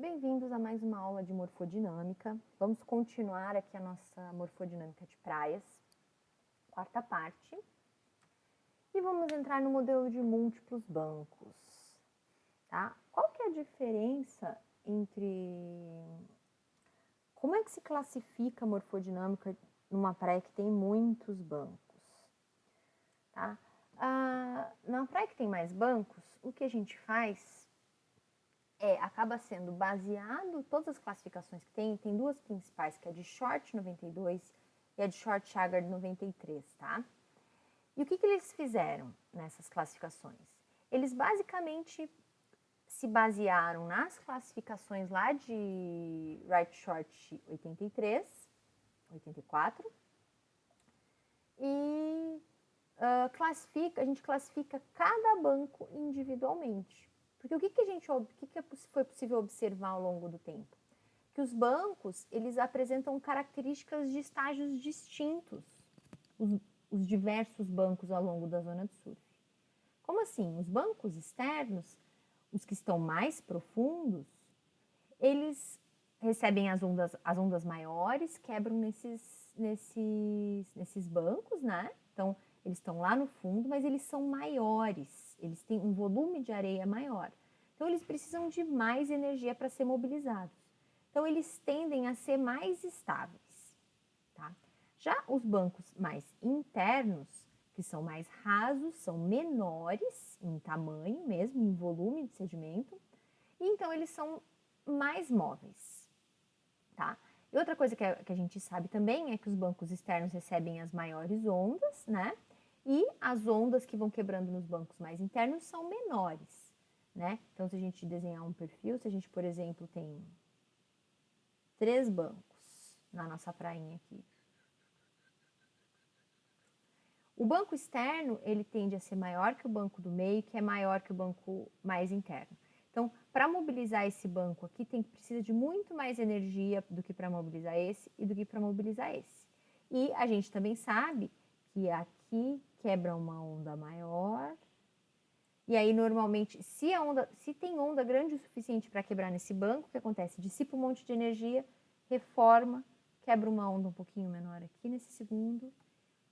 Bem-vindos a mais uma aula de morfodinâmica. Vamos continuar aqui a nossa morfodinâmica de praias, quarta parte. E vamos entrar no modelo de múltiplos bancos, tá? Qual que é a diferença entre... Como é que se classifica a morfodinâmica numa praia que tem muitos bancos, tá? Na praia que tem mais bancos, o que a gente faz acaba sendo baseado, todas as classificações que tem duas principais, que é a de Short 92 e a de Short-Shagard 93, tá? E o que eles fizeram nessas classificações? Eles basicamente se basearam nas classificações lá de Right-Short 83, 84, e a gente classifica cada banco individualmente. Porque o que foi possível observar ao longo do tempo? Que os bancos, eles apresentam características de estágios distintos, os diversos bancos ao longo da zona de surf. Como assim? Os bancos externos, os que estão mais profundos, eles recebem as ondas maiores, quebram nesses bancos, né? Então, eles estão lá no fundo, mas eles são maiores, eles têm um volume de areia maior. Então, eles precisam de mais energia para ser mobilizados. Então, eles tendem a ser mais estáveis, tá? Já os bancos mais internos, que são mais rasos, são menores em tamanho mesmo, em volume de sedimento, e então eles são mais móveis, tá? E outra coisa que a gente sabe também é que os bancos externos recebem as maiores ondas, né? E as ondas que vão quebrando nos bancos mais internos são menores, né? Então, se a gente desenhar um perfil, se a gente, por exemplo, tem 3 bancos na nossa prainha aqui. O banco externo, ele tende a ser maior que o banco do meio, que é maior que o banco mais interno. Então, para mobilizar esse banco aqui, precisa de muito mais energia do que para mobilizar esse e do que para mobilizar esse. E a gente também sabe que aqui quebra uma onda maior. E aí, normalmente, se tem onda grande o suficiente para quebrar nesse banco, o que acontece? Dissipa um monte de energia, reforma, quebra uma onda um pouquinho menor aqui nesse segundo,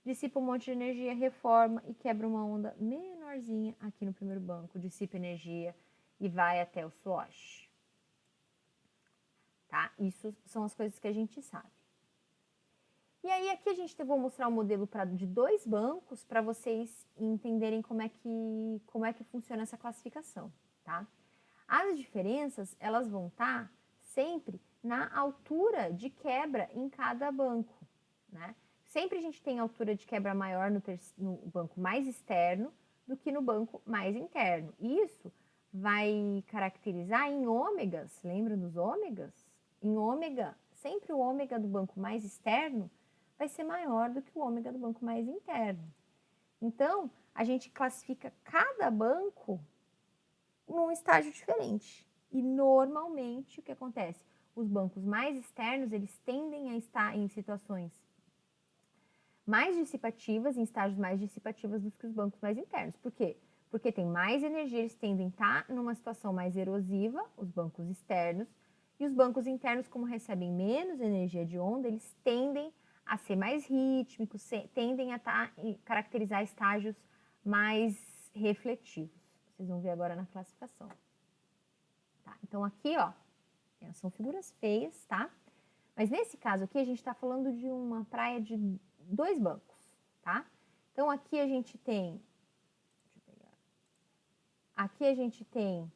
dissipa um monte de energia, reforma e quebra uma onda menorzinha aqui no primeiro banco, dissipa energia e vai até o SWOSH. Tá? Isso são as coisas que a gente sabe. E aí aqui a gente vou mostrar um modelo de 2 bancos para vocês entenderem como é que funciona essa classificação, tá? As diferenças, elas vão estar sempre na altura de quebra em cada banco, né? Sempre a gente tem altura de quebra maior no banco mais externo do que no banco mais interno. Isso vai caracterizar em ômegas, lembra dos ômegas? Em ômega, sempre o ômega do banco mais externo vai ser maior do que o ômega do banco mais interno. Então, a gente classifica cada banco num estágio diferente. E normalmente o que acontece? Os bancos mais externos, eles tendem a estar em situações mais dissipativas, em estágios mais dissipativos do que os bancos mais internos. Por quê? Porque tem mais energia, eles tendem a estar numa situação mais erosiva, os bancos externos, e os bancos internos, como recebem menos energia de onda, eles tendem a ser mais rítmicos, tendem a caracterizar estágios mais refletivos. Vocês vão ver agora na classificação. Tá? Então, aqui, ó, são figuras feias, tá? Mas nesse caso aqui, a gente está falando de uma praia de 2 bancos, tá? Então, aqui a gente tem... Aqui a gente tem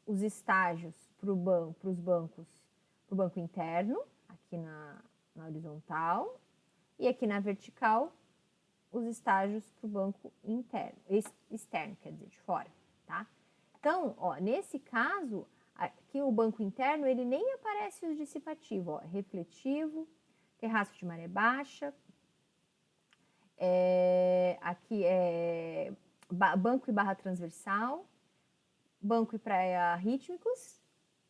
os estágios para os bancos, para o banco interno, aqui na horizontal, e aqui na vertical, os estágios para o banco interno, externo, quer dizer, de fora, tá? Então, ó, nesse caso, aqui o banco interno, ele nem aparece os dissipativos, ó, refletivo, terraço de maré baixa, aqui é banco e barra transversal, banco e praia rítmicos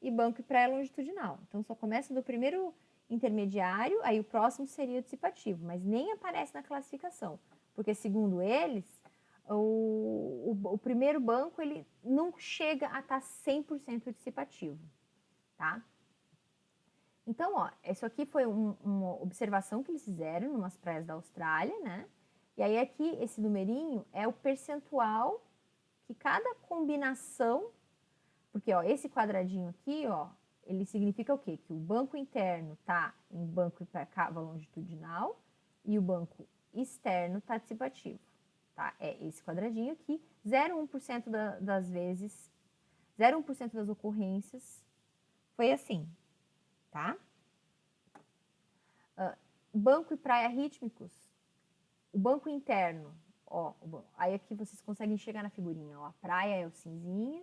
e banco e praia longitudinal. Então, só começa do primeiro intermediário, aí o próximo seria o dissipativo, mas nem aparece na classificação, porque segundo eles, o primeiro banco, ele não chega a estar 100% dissipativo, tá? Então, ó, isso aqui foi uma observação que eles fizeram em umas praias da Austrália, né? E aí aqui, esse numerinho é o percentual que cada combinação, porque, ó, esse quadradinho aqui, ó, ele significa o quê? Que o banco interno tá em banco cava longitudinal e o banco externo tá dissipativo, tá? É esse quadradinho aqui, 0,1% das vezes, 0,1% das ocorrências foi assim, tá? Banco e praia rítmicos, o banco interno, ó, aí aqui vocês conseguem chegar na figurinha, ó, a praia é o cinzinha,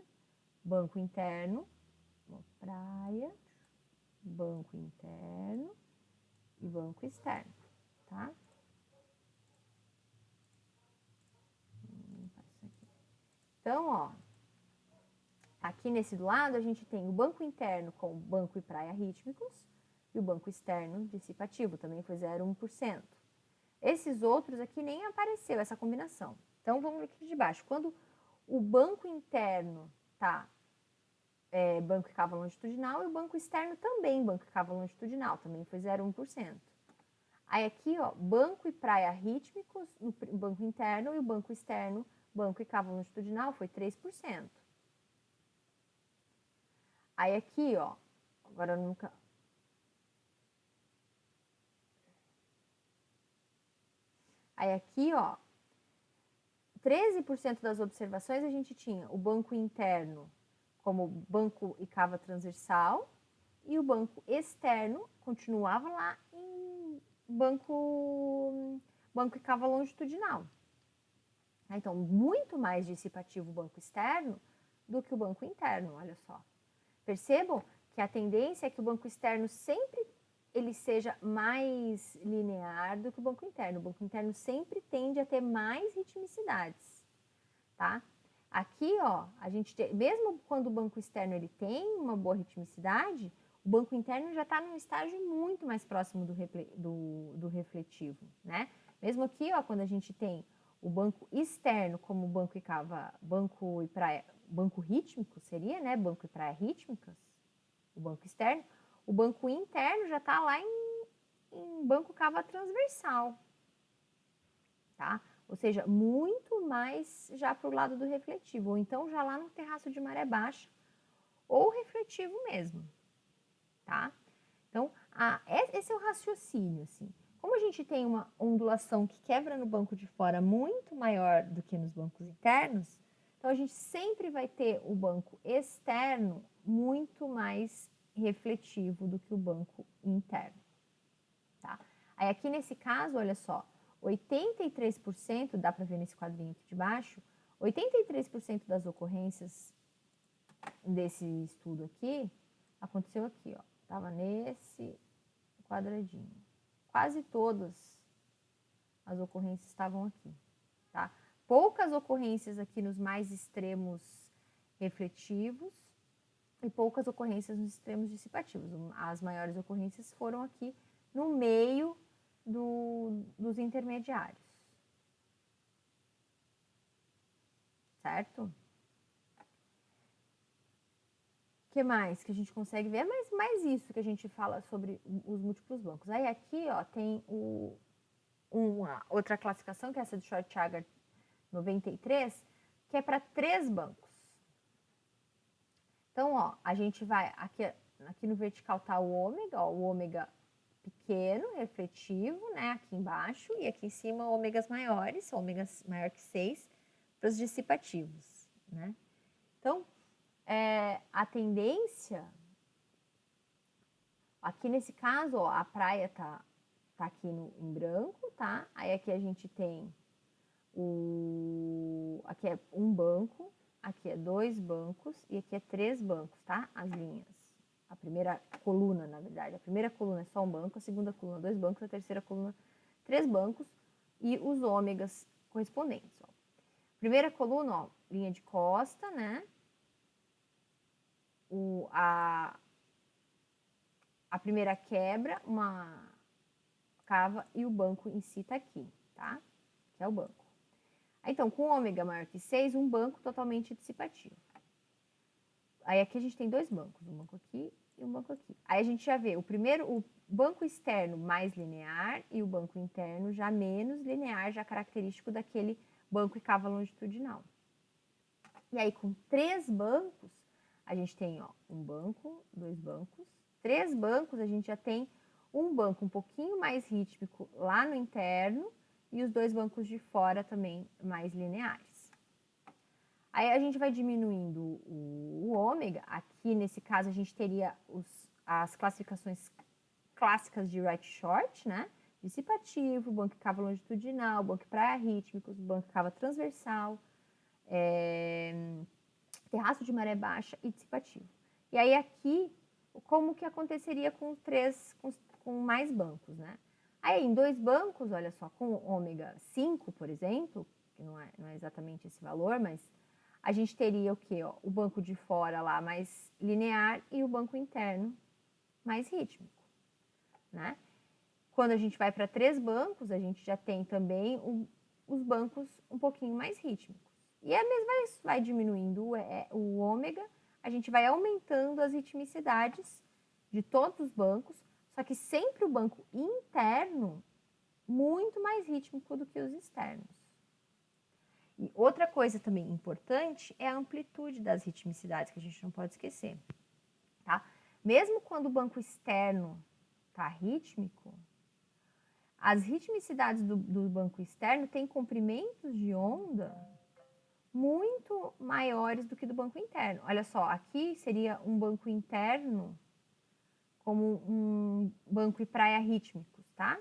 banco interno, ó, praia, banco interno e banco externo, tá? Então, ó, aqui nesse do lado a gente tem o banco interno com banco e praia rítmicos e o banco externo dissipativo, também foi 0,1%. Esses outros aqui nem apareceu essa combinação. Então, vamos ver aqui de baixo. Quando o banco interno tá banco e cava longitudinal e o banco externo também banco e cava longitudinal, também foi 0,1%. Aí aqui, ó, banco e praia rítmicos no banco interno e o banco externo, banco e cava longitudinal, foi 3%. Aí aqui, ó, agora eu nunca... Aí aqui, ó, 13% das observações a gente tinha o banco interno como banco e cava transversal e o banco externo continuava lá em banco e cava longitudinal. Então, muito mais dissipativo o banco externo do que o banco interno, olha só. Percebam que a tendência é que o banco externo sempre ele seja mais linear do que o banco interno. O banco interno sempre tende a ter mais ritmicidades, tá? Aqui, ó, a gente tem, mesmo quando o banco externo ele tem uma boa ritmicidade, o banco interno já está num estágio muito mais próximo do refletivo, né? Mesmo aqui, ó, quando a gente tem o banco externo como banco e cava, banco e praia, banco rítmico seria, né? Banco e praia rítmicas, o banco externo. O banco interno já está lá em banco cava transversal, tá? Ou seja, muito mais já para o lado do refletivo, ou então já lá no terraço de maré baixa, ou refletivo mesmo, tá? Então, esse é o raciocínio, assim. Como a gente tem uma ondulação que quebra no banco de fora muito maior do que nos bancos internos, então a gente sempre vai ter o banco externo muito mais refletivo do que o banco interno, tá? Aí aqui nesse caso, olha só, 83%, dá para ver nesse quadrinho aqui de baixo, 83% das ocorrências desse estudo aqui aconteceu aqui, ó. Tava nesse quadradinho. Quase todas as ocorrências estavam aqui, tá? Poucas ocorrências aqui nos mais extremos refletivos e poucas ocorrências nos extremos dissipativos. As maiores ocorrências foram aqui no meio dos intermediários, certo? O que mais que a gente consegue ver? Mas mais isso que a gente fala sobre os múltiplos bancos. Aí aqui, ó, tem uma outra classificação, que é essa do Short-Chagar 93, que é para 3 bancos. Então, ó, a gente vai, aqui no vertical tá o ômega, ó, o ômega pequeno, refletivo, né, aqui embaixo, e aqui em cima ômegas maiores, ômegas maior que 6, para os dissipativos, né? Então, a tendência, aqui nesse caso, ó, a praia tá aqui em branco, tá? Aí aqui a gente tem aqui é um banco, aqui é 2 bancos e aqui é 3 bancos, tá? As linhas. A primeira coluna, na verdade. A primeira coluna é só um banco, a segunda coluna 2 bancos, a terceira coluna 3 bancos e os ômegas correspondentes, ó. Primeira coluna, ó, linha de costa, né? A primeira quebra, uma cava e o banco em si tá aqui, tá? Que é o banco. Então, com ômega maior que 6, um banco totalmente dissipativo. Aí aqui a gente tem dois bancos, um banco aqui e um banco aqui. Aí a gente já vê o banco externo mais linear e o banco interno já menos linear, já característico daquele banco e cava longitudinal. E aí com 3 bancos, a gente tem um banco, 2 bancos, 3 bancos, a gente já tem um banco um pouquinho mais rítmico lá no interno e os 2 bancos de fora também mais lineares. Aí a gente vai diminuindo o ômega. Aqui, nesse caso, a gente teria as classificações clássicas de right short, né? Dissipativo, banco e cava longitudinal, banco e praia rítmicos, banco e cava transversal, terraço de maré baixa e dissipativo. E aí aqui, como que aconteceria com mais bancos, né? Aí em 2 bancos, olha só, com ômega 5, por exemplo, que não é exatamente esse valor, mas a gente teria o quê? O banco de fora lá mais linear e o banco interno mais rítmico, né? Quando a gente vai para 3 bancos, a gente já tem também os bancos um pouquinho mais rítmicos. E a mesma vez vai diminuindo o ômega, a gente vai aumentando as ritmicidades de todos os bancos, só que sempre o banco interno muito mais rítmico do que os externos. E outra coisa também importante é a amplitude das ritmicidades, que a gente não pode esquecer, tá? Mesmo quando o banco externo está rítmico, as ritmicidades do banco externo têm comprimentos de onda muito maiores do que do banco interno. Olha só, aqui seria um banco interno como um banco e praia rítmicos, tá?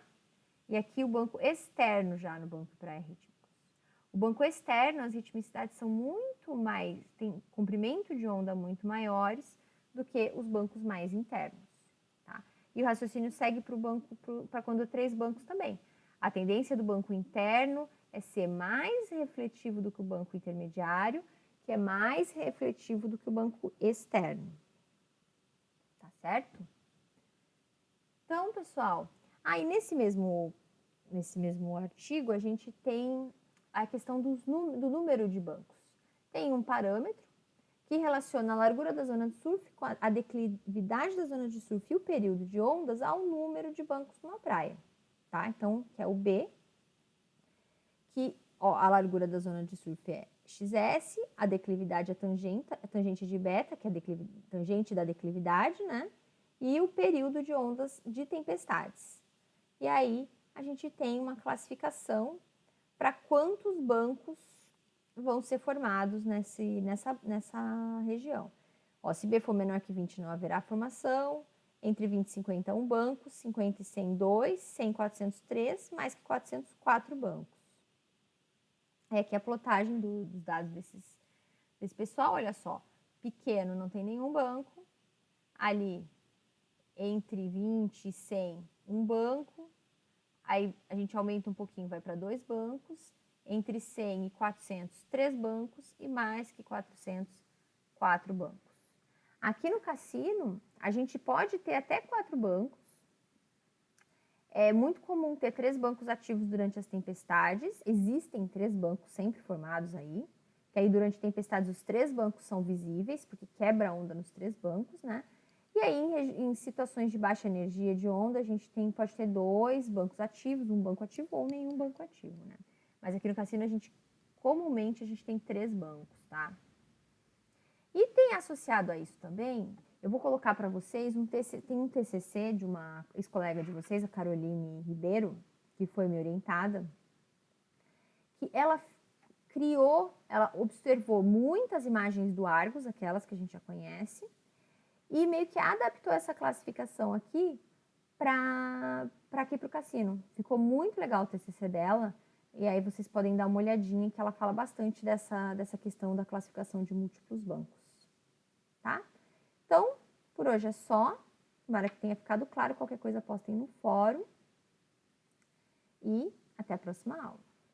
E aqui o banco externo já no banco e praia rítmicos. O banco externo, as ritmicidades são muito mais, tem comprimento de onda muito maiores do que os bancos mais internos, tá? E o raciocínio segue para quando 3 bancos também. A tendência do banco interno é ser mais refletivo do que o banco intermediário, que é mais refletivo do que o banco externo. Tá certo? Então, pessoal, aí nesse mesmo artigo a gente tem a questão do número de bancos. Tem um parâmetro que relaciona a largura da zona de surf com a declividade da zona de surf e o período de ondas ao número de bancos numa praia, tá? Então, que é o B, que a largura da zona de surf é XS, a declividade é a tangente de beta, que é a tangente da declividade, né? E o período de ondas de tempestades. E aí, a gente tem uma classificação para quantos bancos vão ser formados nessa região. Se B for menor que 20, não haverá formação. Entre 20 e 50, 1 banco. 50 e 100, 2. 100 e 400, 3. Mais que 400, 4 bancos. Aqui a plotagem dos dados desse pessoal, olha só. Pequeno não tem nenhum banco. Ali, entre 20 e 100, 1 banco. Aí a gente aumenta um pouquinho, vai para 2 bancos. Entre 100 e 400, 3 bancos. E mais que 400, 4 bancos. Aqui no cassino, a gente pode ter até 4 bancos. É muito comum ter 3 bancos ativos durante as tempestades. Existem 3 bancos sempre formados aí. Que aí durante tempestades os 3 bancos são visíveis, porque quebra a onda nos 3 bancos, né? E aí, em situações de baixa energia de onda, a gente pode ter 2 bancos ativos, um banco ativo ou nenhum banco ativo, né? Mas aqui no cassino, comumente, a gente tem 3 bancos, tá? E tem associado a isso também, eu vou colocar para vocês, tem um TCC de uma ex-colega de vocês, a Caroline Ribeiro, que foi minha orientada, que ela observou muitas imagens do Argos, aquelas que a gente já conhece, e meio que adaptou essa classificação aqui para o cassino. Ficou muito legal o TCC dela, e aí vocês podem dar uma olhadinha, que ela fala bastante dessa questão da classificação de múltiplos bancos, tá? Então, por hoje é só. Tomara que tenha ficado claro. Qualquer coisa postem no fórum. E até a próxima aula.